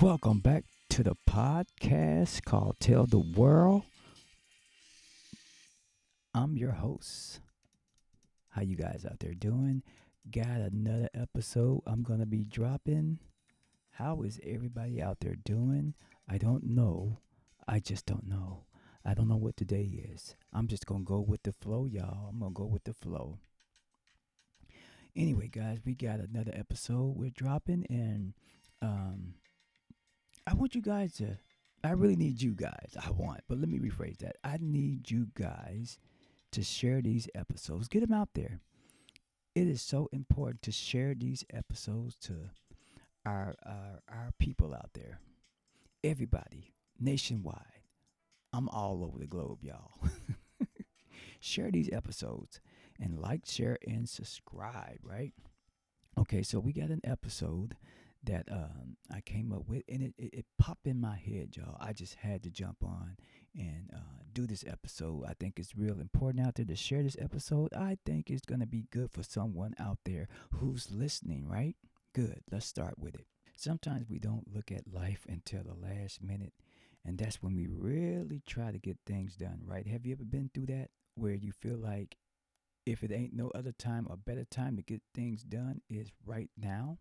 Welcome back to the podcast called Tell the World. I'm your host. How you guys out there doing? Got another episode I'm going to be dropping. How is everybody out there doing? I don't know. I just don't know. I don't know what today is. I'm just going to go with the flow, y'all. I'm going to go with the flow. Anyway, guys, we got another episode we're dropping, and um, I want you guys to. I really need you guys. But let me rephrase that. I need you guys to share these episodes. Get them out there. It is so important to share these episodes to our people out there. Everybody, nationwide. I'm all over the globe, y'all. Share these episodes and like, share, and subscribe, right? Okay, so we got an episode that I came up with, and it popped in my head, y'all. I just had to jump on and do this episode. I think it's real important out there to share this episode. I think it's going to be good for someone out there who's listening, right? Good. Let's start with it. Sometimes we don't look at life until the last minute, and that's when we really try to get things done, right? Have you ever been through that where you feel like if it ain't no other time or better time to get things done is right now?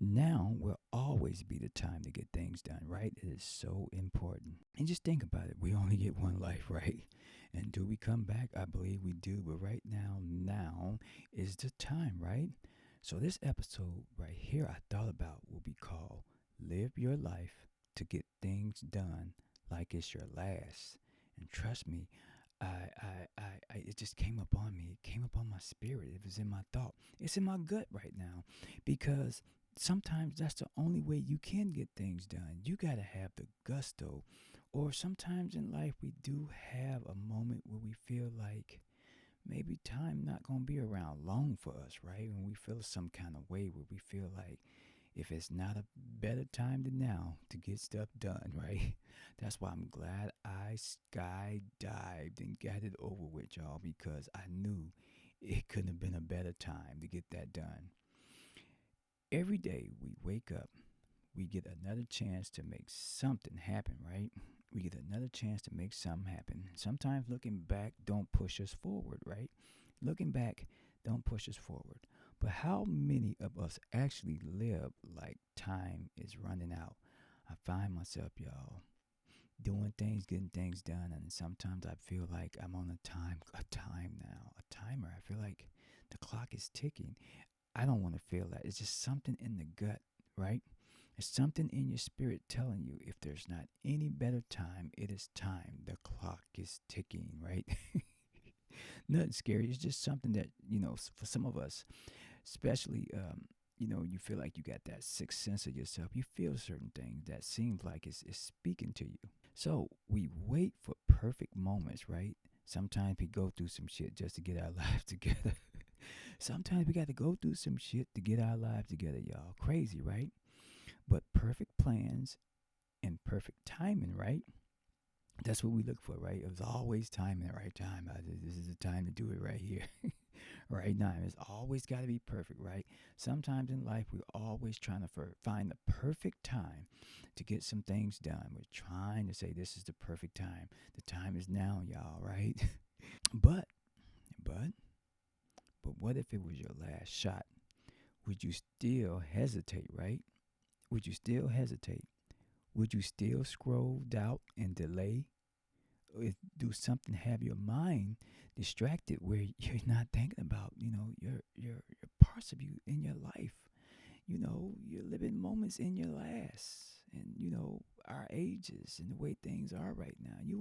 Now will always be the time to get things done, right? It is so important. And just think about it. We only get one life, right? And do we come back? I believe we do. But right now is the time, right? So this episode right here I thought about will be called Live Your Life to Get Things Done Like It's Your Last. And trust me, it just came upon me. It came upon my spirit. It was in my thought. It's in my gut right now because sometimes that's the only way you can get things done. You got to have the gusto. Or sometimes in life, we do have a moment where we feel like maybe time not going to be around long for us, right? When we feel some kind of way where we feel like if it's not a better time than now to get stuff done, right? That's why I'm glad I skydived and got it over with, y'all, because I knew it couldn't have been a better time to get that done. Every day we wake up, we get another chance to make something happen, right? We get another chance to make something happen. Sometimes looking back don't push us forward, right? Looking back don't push us forward. But how many of us actually live like time is running out? I find myself, y'all, doing things, getting things done, and sometimes I feel like I'm on a time now, a timer. I feel like the clock is ticking. I don't want to feel that. It's just something in the gut, right? It's something in your spirit telling you if there's not any better time, it is time. The clock is ticking, right? Nothing scary. It's just something that, for some of us, especially, you feel like you got that sixth sense of yourself. You feel certain things that seems like it's speaking to you. So we wait for perfect moments, right? Sometimes we go through some shit just to get our lives together. Sometimes we got to go through some shit to get our lives together, y'all. Crazy, right? But perfect plans and perfect timing, right? That's what we look for, right? It was always time in the right time. This is the time to do it right here, right now. It's always got to be perfect, right? Sometimes in life, we're always trying to find the perfect time to get some things done. We're trying to say this is the perfect time. The time is now, y'all, right? but, but, but what if it was your last shot? Would you still hesitate, right? Would you still hesitate? Would you still scroll, doubt, and delay? Do something have your mind distracted where you're not thinking about, your parts of you in your life? You're living moments in your last, and our ages and the way things are right now. You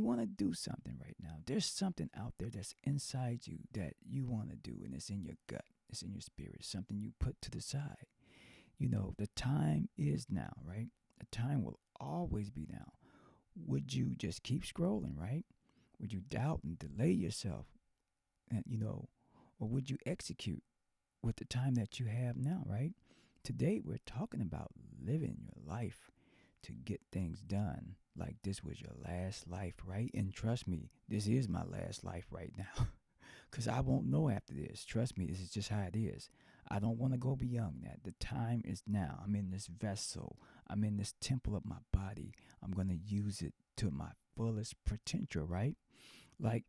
wanna do something right now. There's something out there that's inside you that you wanna do, and it's in your gut. It's in your spirit. Something you put to the side. The time is now, right? The time will always be now. Would you just keep scrolling, right? Would you doubt and delay yourself? And or would you execute with the time that you have now, right? Today we're talking about living your life to get things done like this was your last life, right? And trust me, this is my last life right now. Because I won't know after this. Trust me, this is just how it is. I don't want to go beyond that. The time is now. I'm in this vessel. I'm in this temple of my body. I'm going to use it to my fullest potential, right? Like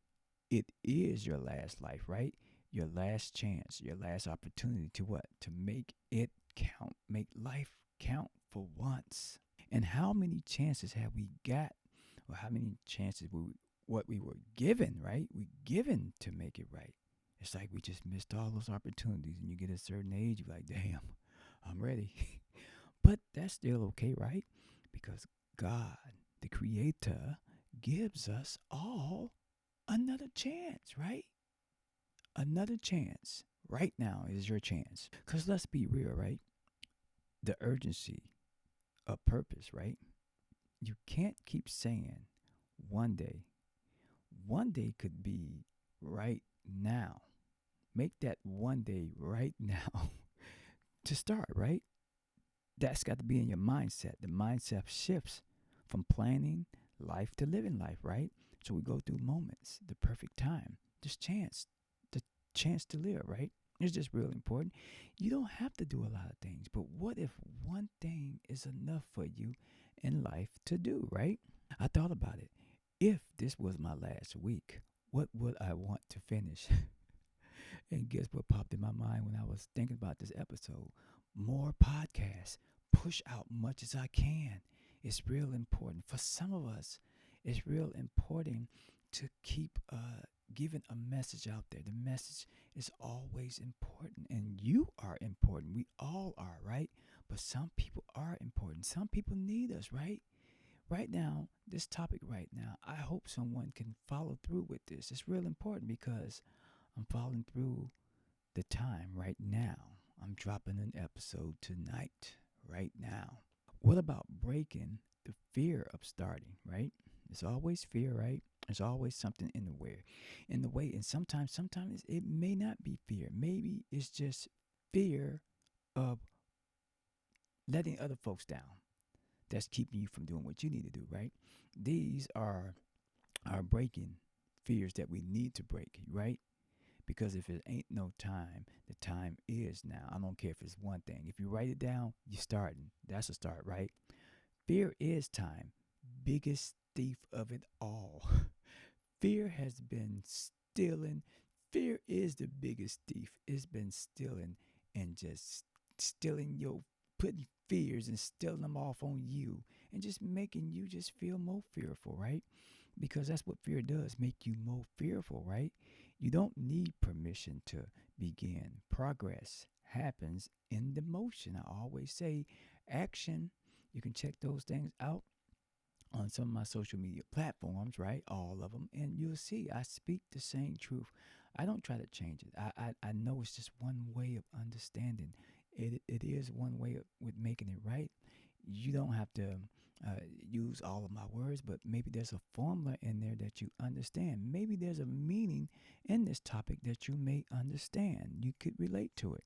it is your last life, right? Your last chance, your last opportunity to what? To make it count, make life count for once. And how many chances have we got, or how many chances what we were given, right? We given to make it right. It's like we just missed all those opportunities, and you get a certain age, you're like, damn, I'm ready. But that's still okay, right? Because God, the Creator, gives us all another chance, right? Another chance. Right now is your chance. Because let's be real, right? The urgency of purpose, right? You can't keep saying one day. One day could be right now. Make that one day right now to start, right? That's got to be in your mindset. The mindset shifts from planning life to living life, right? So we go through moments, the perfect time, this chance, the chance to live, right? It's just real important. You don't have to do a lot of things, but what if one thing is enough for you in life to do, right? I thought about it. If this was my last week, what would I want to finish? And guess what popped in my mind when I was thinking about this episode? More podcasts. Push out much as I can. It's real important. For some of us, it's real important to keep giving a message out there. The message is always important, and you are important. We all are, right? But some people are important. Some people need us, right? Right now, this topic right now, I hope someone can follow through with this. It's real important because I'm following through the time right now. I'm dropping an episode tonight, right now. What about breaking the fear of starting, right? There's always fear, right? There's always something in the way. And sometimes it may not be fear. Maybe it's just fear of letting other folks down. That's keeping you from doing what you need to do, right? These are breaking fears that we need to break, right? Because if it ain't no time, the time is now. I don't care if it's one thing. If you write it down, you're starting. That's a start, right? Fear is time. Biggest thief of it all. Fear has been stealing. Fear is the biggest thief. It's been stealing and just stealing your, putting fears and stealing them off on you and just making you just feel more fearful, right? Because that's what fear does, make you more fearful, right? You don't need permission to begin. Progress happens in the motion. I always say action. You can check those things out on some of my social media platforms, right? All of them. And you'll see I speak the same truth. I don't try to change it. I know it's just one way of understanding. It is one way of, with making it right. You don't have to use all of my words, but maybe there's a formula in there that you understand. Maybe there's a meaning in this topic that you may understand. You could relate to it.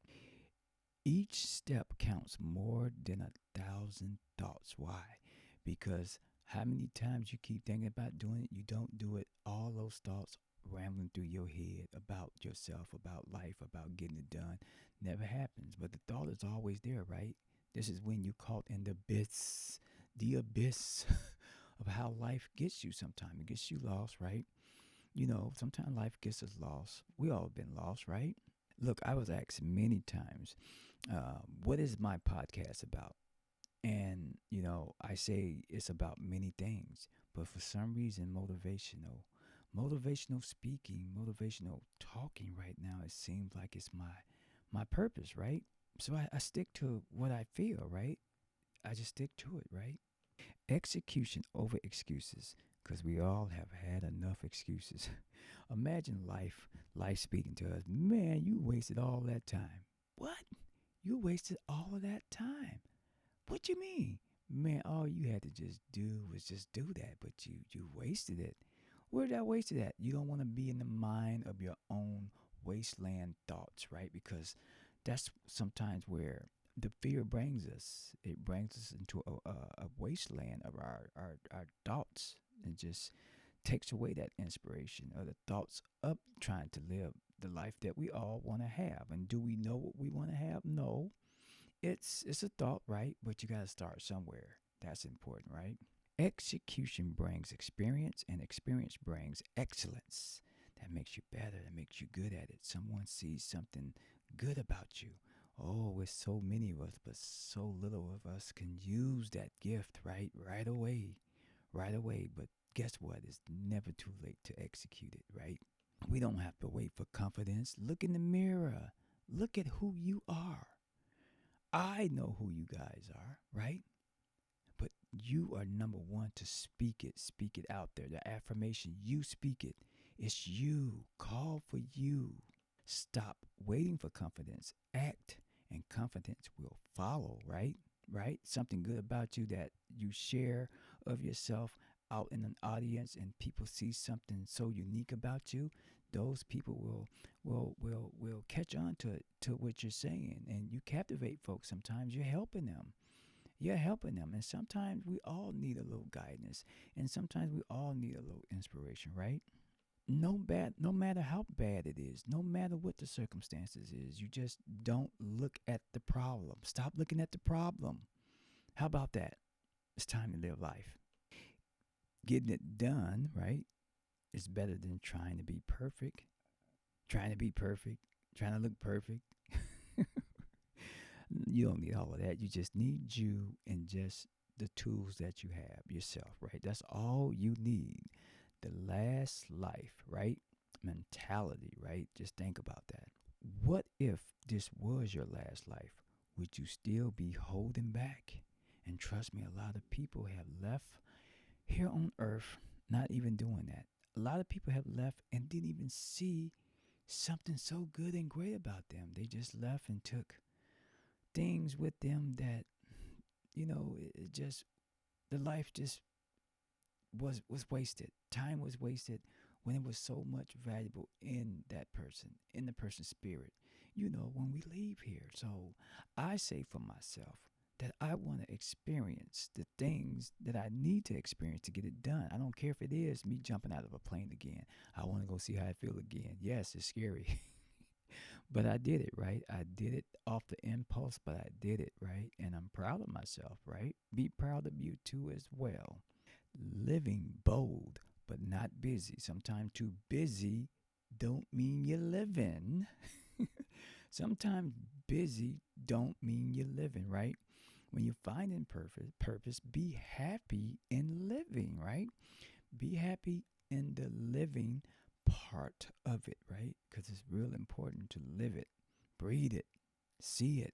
Each step counts more than 1,000 thoughts. Why? Because how many times you keep thinking about doing it, you don't do it. All those thoughts rambling through your head about yourself, about life, about getting it done never happens. But the thought is always there, right? This is when you caught in the abyss of how life gets you sometimes. It gets you lost, right? You know, sometimes life gets us lost. We all been lost, right? Look, I was asked many times, what is my podcast about? And, you know, I say it's about many things, but for some reason, motivational speaking, motivational talking right now, it seems like it's my purpose, right? So I stick to what I feel, right? I just stick to it, right? Execution over excuses, because we all have had enough excuses. Imagine life speaking to us, man, you wasted all that time. What? You wasted all of that time? What you mean? Man, all you had to just do was just do that, but you wasted it. Where did I waste it at? You don't want to be in the mind of your own wasteland thoughts, right? Because that's sometimes where the fear brings us. It brings us into a wasteland of our thoughts and just takes away that inspiration or the thoughts of trying to live the life that we all want to have. And do we know what we want to have? No. It's a thought, right? But you got to start somewhere. That's important, right? Execution brings experience, and experience brings excellence. That makes you better, that makes you good at it. Someone sees something good about you. Oh, with so many of us, but so little of us can use that gift right away. Right away. But guess what? It's never too late to execute it, right? We don't have to wait for confidence. Look in the mirror. Look at who you are. I know who you guys are, right? But you are number one to speak it out there. The affirmation, you speak it. It's you. Call for you. Stop waiting for confidence. Act, and confidence will follow, right? Right? Something good about you that you share of yourself out in an audience, and people see something so unique about you. Those people will catch on to what you're saying, and you captivate folks. Sometimes you're helping them, and sometimes we all need a little guidance, and sometimes we all need a little inspiration, right? No matter how bad it is, no matter what the circumstances is, you just don't look at the problem. Stop looking at the problem. How about that? It's time to live life. Getting it done, right, is better than trying to be perfect. Trying to be perfect, trying to look perfect. You don't need all of that. You just need you and just the tools that you have yourself, right? That's all you need. The last life, right? Mentality, right? Just think about that. What if this was your last life? Would you still be holding back? And trust me, a lot of people have left here on earth not even doing that. A lot of people have left and didn't even see something so good and great about them. They just left and took things with them that, it just, the life just was wasted. Time was wasted when it was so much valuable in that person, in the person's spirit, when we leave here. So I say for myself that I want to experience the things that I need to experience to get it done. I don't care if it is me jumping out of a plane again. I want to go see how I feel again. Yes, it's scary. But I did it, right? I did it off the impulse, but I did it, right? And I'm proud of myself, right? Be proud of you too as well. Living bold, but not busy. Sometimes too busy don't mean you're living. Sometimes busy don't mean you're living, right? When you're finding purpose, be happy in living, right? Be happy in the living part of it, right? Because it's real important to live it, breathe it, see it.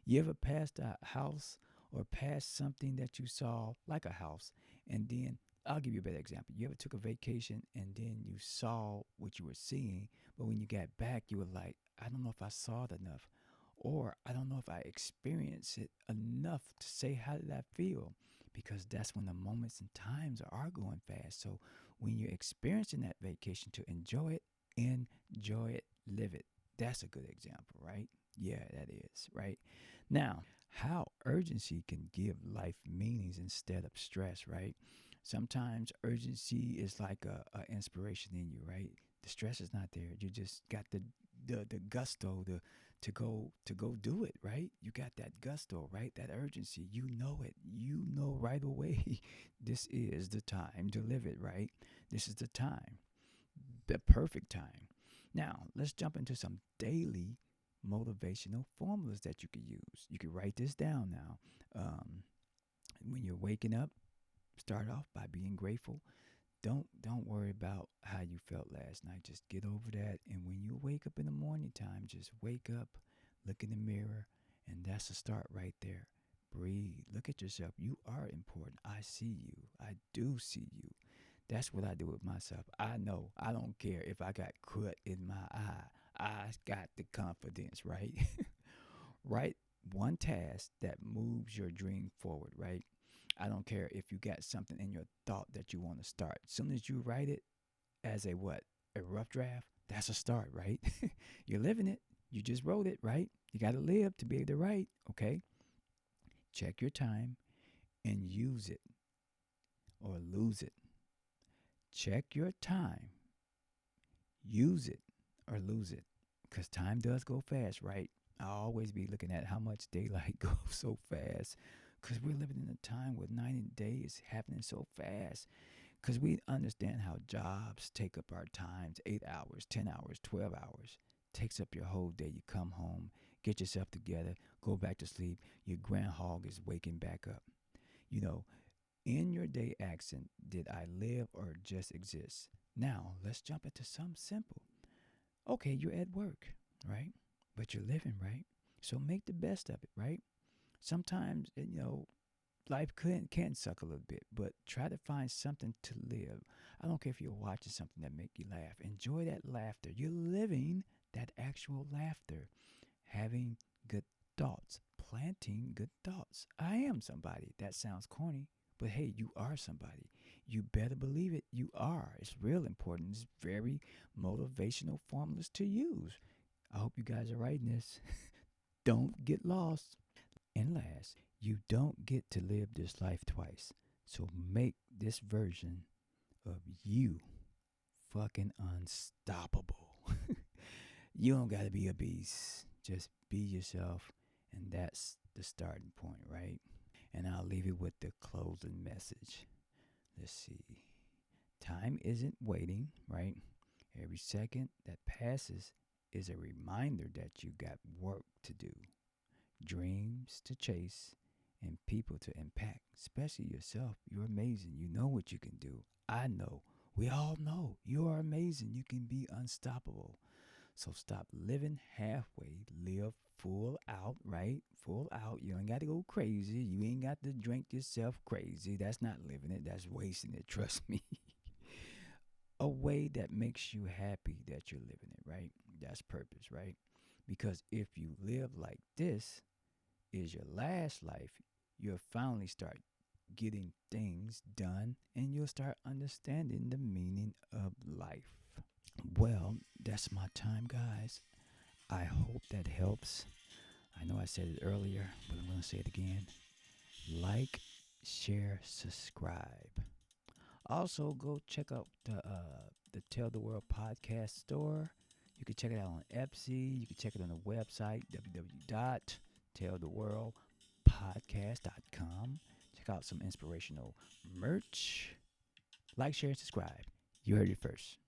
You ever passed a house or passed something that you saw, like a house, and then I'll give you a better example. You ever took a vacation and then you saw what you were seeing, but when you got back, you were like, I don't know if I saw it enough, or I don't know if I experienced it enough to say, how did I feel? Because that's when the moments and times are going fast. So when you're experiencing that vacation, to enjoy it, live it. That's a good example, right? Yeah, that is, right? Now, how urgency can give life meanings instead of stress, right? Sometimes urgency is like a inspiration in you, right? The stress is not there. You just got the gusto to go do it, right? You got that gusto, right? That urgency. You know it. You know right away. This is the time to live it, right? This is the time. The perfect time. Now, let's jump into some daily motivational formulas that you could use. You could write this down now. When you're waking up, start off by being grateful. Don't worry about how you felt last night. Just get over that. And when you wake up in the morning time, just wake up, look in the mirror, and that's a start right there. Breathe. Look at yourself. You are important. I see you. I do see you. That's what I do with myself. I know. I don't care if I got cut in my eye. I got the confidence, right? Write one task that moves your dream forward, right? I don't care if you got something in your thought that you want to start. As soon as you write it as a what? A rough draft, that's a start, right? You're living it. You just wrote it, right? You got to live to be able to write, okay? Check your time and use it or lose it. Check your time. Use it or lose it. Because time does go fast, right? I'll always be looking at how much daylight goes so fast. Because we're living in a time where 90 days happening so fast. Because we understand how jobs take up our times 8 hours, 10 hours, 12 hours. Takes up your whole day. You come home, get yourself together, go back to sleep. Your groundhog is waking back up. You know, in your day accent, did I live or just exist? Now, let's jump into something simple. Okay, you're at work, right? But you're living, right? So make the best of it, right? Sometimes, life can suck a little bit, but try to find something to live. I don't care if you're watching something that make you laugh. Enjoy that laughter. You're living that actual laughter, having good thoughts, planting good thoughts. I am somebody. That sounds corny, but hey, you are somebody. You better believe it. You are. It's real important. It's very motivational formulas to use. I hope you guys are writing this. Don't get lost. And last, you don't get to live this life twice. So make this version of you fucking unstoppable. You don't gotta be a beast. Just be yourself, and that's the starting point, right? And I'll leave it with the closing message. Let's see. Time isn't waiting, right? Every second that passes is a reminder that you got work to do, dreams to chase, and people to impact, especially yourself. You're amazing. You know what you can do. I know. We all know you are amazing. You can be unstoppable. So stop living halfway. Live full out, right? Full out. You ain't got to go crazy. You ain't got to drink yourself crazy. That's not living it. That's wasting it. Trust me. A way that makes you happy that you're living it, right? That's purpose, right? Because if you live like this is your last life, you'll finally start getting things done and you'll start understanding the meaning of life. Well, that's my time, guys. I hope that helps. I know I said it earlier, but I'm going to say it again. Like, share, subscribe. Also, go check out the Tell the World podcast store. You can check it out on Etsy. You can check it on the website www.telltheworldpodcast.com. Check out some inspirational merch. Like, share, subscribe. You heard it first.